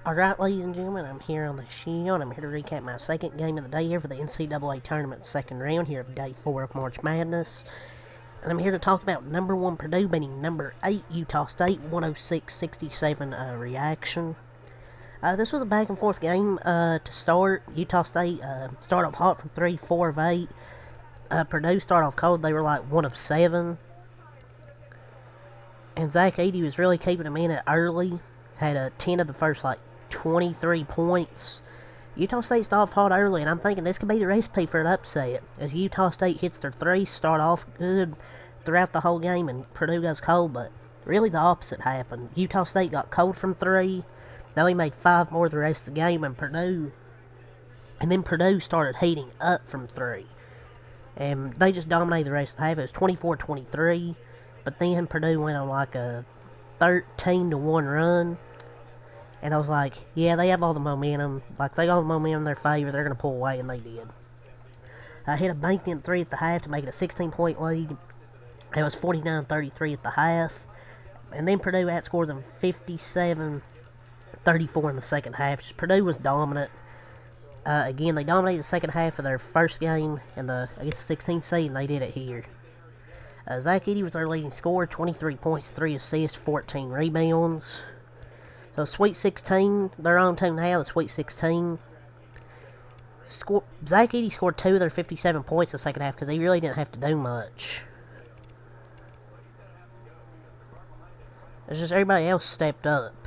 Alright, ladies and gentlemen, I'm here on the show, and I'm here to recap my second game of the day here for the Ncaa tournament second round here of Day 4 of March Madness. And I'm here to talk about number 1 Purdue beating number 8 Utah State, 106-67 reaction. This was a back and forth game to start. Utah State started off hot from 3, 4 of 8. Purdue started off cold, they were like 1 of 7. And Aggies was really keeping them in it early. Had 10 of the first 23 points. Utah State started off hot early, and I'm thinking this could be the recipe for an upset. As Utah State hits their 3, start off good throughout the whole game, and Purdue goes cold, but really the opposite happened. Utah State got cold from 3, they only made 5 more the rest of the game, and then Purdue started heating up from 3. And they just dominated the rest of the half. It was 24-23, but then Purdue went on like a 13-1 run. And I was like, yeah, they have all the momentum. Like, they got all the momentum in their favor. They're going to pull away, and they did. I hit a banked-in 3 at the half to make it a 16-point lead. It was 49-33 at the half. And then Purdue outscored them 57-34 in the second half. Just Purdue was dominant. Again, they dominated the second half of their first game in the, 16th seed, and they did it here. Zach Edey was their leading scorer, 23 points, 3 assists, 14 rebounds. So Sweet 16, they're on to now, the Sweet 16. Zach Edey scored 2 of their 57 points in the second half because he really didn't have to do much. It's just everybody else stepped up.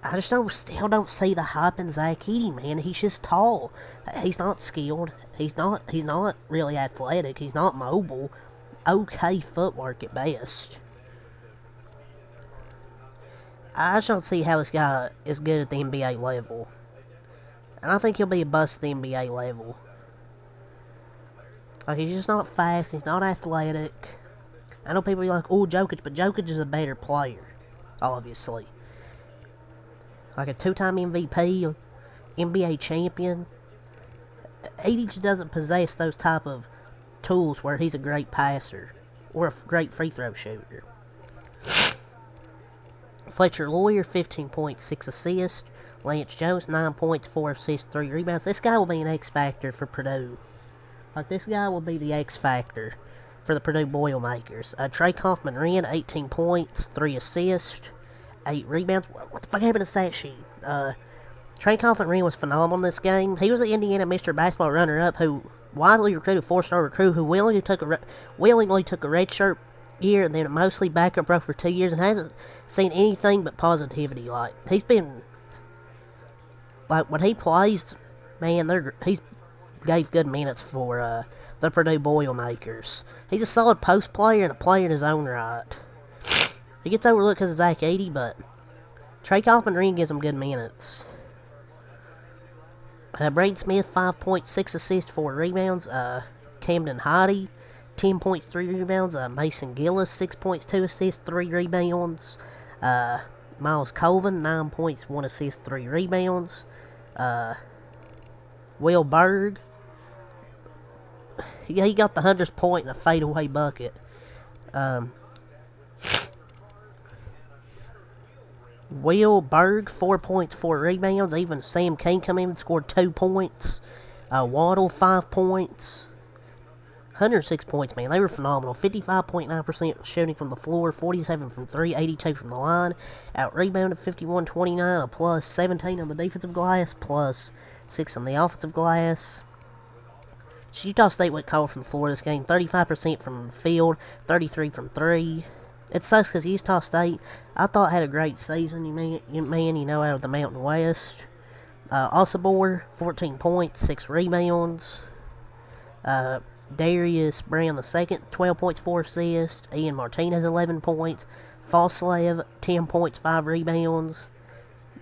I just still don't see the hype in Zach Edey, man. He's just tall. He's not skilled. He's not really athletic. He's not mobile. Okay footwork at best. I just don't see how this guy is good at the NBA level. And I think he'll be a bust at the NBA level. Like, he's just not fast. He's not athletic. I know people are like, oh, Jokic, but Jokic is a better player, obviously. Like a 2-time MVP, NBA champion. Edey just doesn't possess those type of tools where he's a great passer or a great free throw shooter. Fletcher Lawyer, 15 points, 6 assists. Lance Jones, 9 points, 4 assists, 3 rebounds. This guy will be an X factor for Purdue. Like, this guy will be the X factor for the Purdue Boilmakers. Trey Kaufman-Renn, 18 points, 3 assists, 8 rebounds. What the fuck happened to stat sheet? Trey Kaufman-Renn was phenomenal in this game. He was the Indiana Mr. Basketball runner-up who widely recruited, 4-star recruit who willingly took a redshirt year and then mostly backup role for 2 years and hasn't seen anything but positivity. Like, he's been, like, when he plays, man, he's gave good minutes for the Purdue Boilmakers. He's a solid post player and a player in his own right. He gets overlooked because of Zach Edey, but Trey Kaufman-Renn gives him good minutes. Braden Smith, 5 points, 6 assists, 4 rebounds. Camden Heide, 10 points, 3 rebounds. Mason Gillis, 6 points, 2 assists, 3 rebounds. Miles Colvin, 9 points, 1 assist, 3 rebounds. Will Berg, he got the 100th point in a fadeaway bucket. Will Berg, 4 points, 4 rebounds. Even Sam King come in and scored 2 points. Waddle, 5 points. 106 points, man. They were phenomenal. 55.9% shooting from the floor, 47 from 3, 82 from the line. Out-rebounded 51-29, a plus 17 on the defensive glass, plus 6 on the offensive glass. Utah State went cold from the floor this game. 35% from the field, 33 from 3. It sucks because Utah State, I thought, had a great season, out of the Mountain West. Osabor, 14 points, 6 rebounds. Darius Brown II, 12 points, 4 assists. Ian Martinez, 11 points. Foslev, 10 points, 5 rebounds.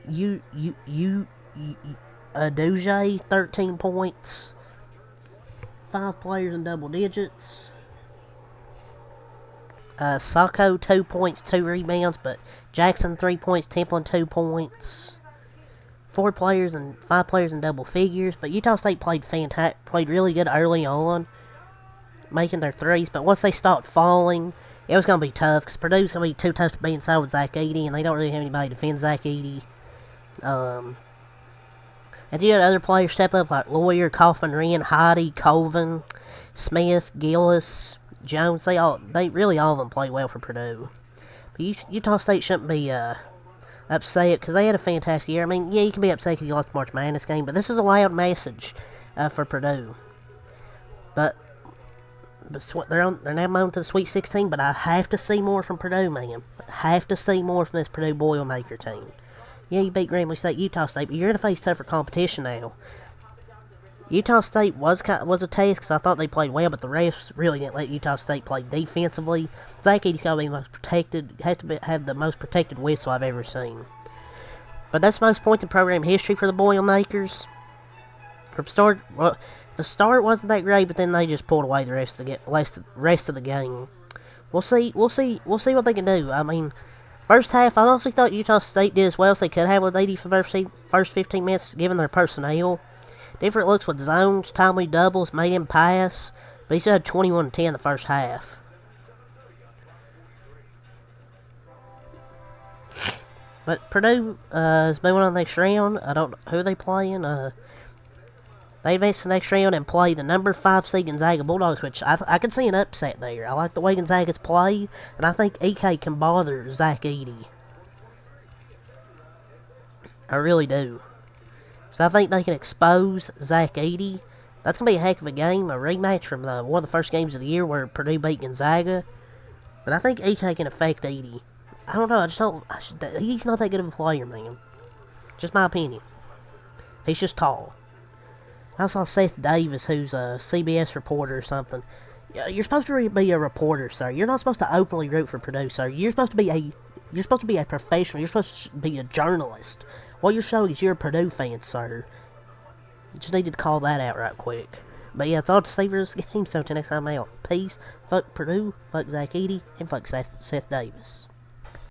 Duje, 13 points. 5 players in double digits. Sacco, 2 points, 2 rebounds, but Jackson, 3 points, Templin, 2 points. 5 players in double figures, but Utah State played really good early on, making their threes, but once they stopped falling it was going to be tough because Purdue's going to be too tough to be inside with Zach Edey, and they don't really have anybody to defend Zach Edey. And you had other players step up like Lawyer, Kaufman, Wren, Heidi, Colvin, Smith, Gillis, Jones. They really all of them played well for Purdue. But Utah State shouldn't be upset because they had a fantastic year. I mean, yeah, you can be upset because you lost the March Madness game, but this is a loud message for Purdue. But they're now moving to the Sweet 16. But I have to see more from Purdue, man. I have to see more from this Purdue Boilmaker team. Yeah, you beat Grambling State, Utah State, but you're going to face tougher competition now. Utah State was a test because I thought they played well, but the refs really didn't let Utah State play defensively. Zach Edey's got to be the most protected, have the most protected whistle I've ever seen. But that's the most points in program history for the Boilmakers. The start wasn't that great, but then they just pulled away the rest of the game. We'll see what they can do. I mean, first half, I honestly thought Utah State did as well as they could have with 80 for the first 15 minutes, given their personnel. Different looks with zones, timely doubles, made him pass, but he still had 21-10 in the first half. But Purdue is moving on to the next round. I don't know who they playing. They advance to the next round and play the number 5 seed Gonzaga Bulldogs, which I could see an upset there. I like the way Gonzaga's played, and I think EK can bother Zach Edey. I really do. So I think they can expose Zach Edey. That's going to be a heck of a game, a rematch from one of the first games of the year where Purdue beat Gonzaga. But I think EK can affect Edey. I don't know, he's not that good of a player, man. Just my opinion. He's just tall. I saw Seth Davis, who's a CBS reporter or something. You're supposed to be a reporter, sir. You're not supposed to openly root for Purdue, sir. You're supposed to be a professional. You're supposed to be a journalist. What you're showing is you're a Purdue fan, sir. You just needed to call that out right quick. But yeah, it's all to say for this game. So until next time, I'm out. Peace. Fuck Purdue. Fuck Zach Edey. And fuck Seth Davis.